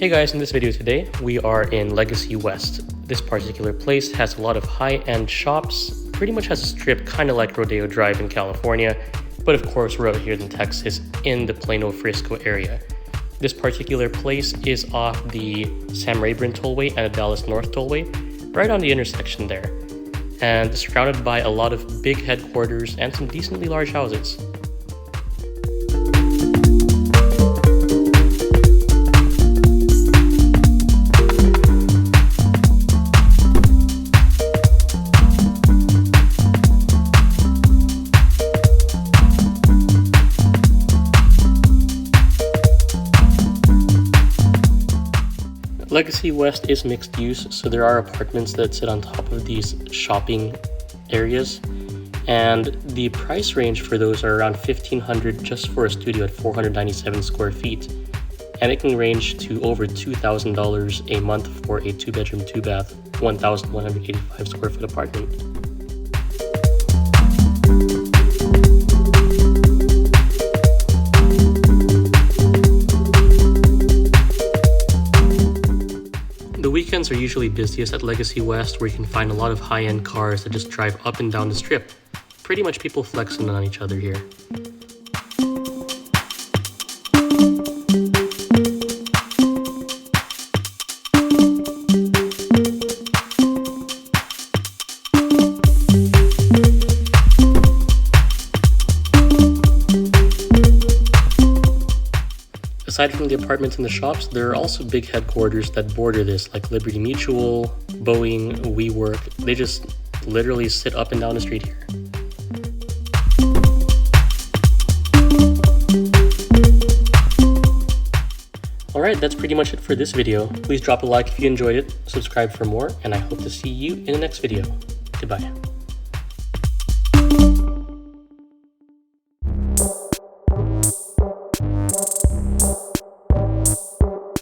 Hey guys, in this video today, we are in Legacy West. This particular place has a lot of high-end shops, pretty much has a strip kind of like Rodeo Drive in California, but of course we're out here in Texas in the Plano, Frisco area. This particular place is off the Sam Rayburn Tollway and the Dallas North Tollway, right on the intersection there, and surrounded by a lot of big headquarters and some decently large houses. Legacy West is mixed use, so there are apartments that sit on top of these shopping areas, and the price range for those are around $1,500 just for a studio at 497 square feet, and it can range to over $2,000 a month for a 2-bedroom, 2-bath, 1,185 square foot apartment. The weekends are usually busiest at Legacy West, where you can find a lot of high-end cars that just drive up and down the strip. Pretty much people flexing on each other here. Aside from the apartments and the shops, there are also big headquarters that border this, like Liberty Mutual, Boeing, WeWork. They just literally sit up and down the street here. Alright, that's pretty much it for this video. Please drop a like if you enjoyed it, subscribe for more, and I hope to see you in the next video. Goodbye.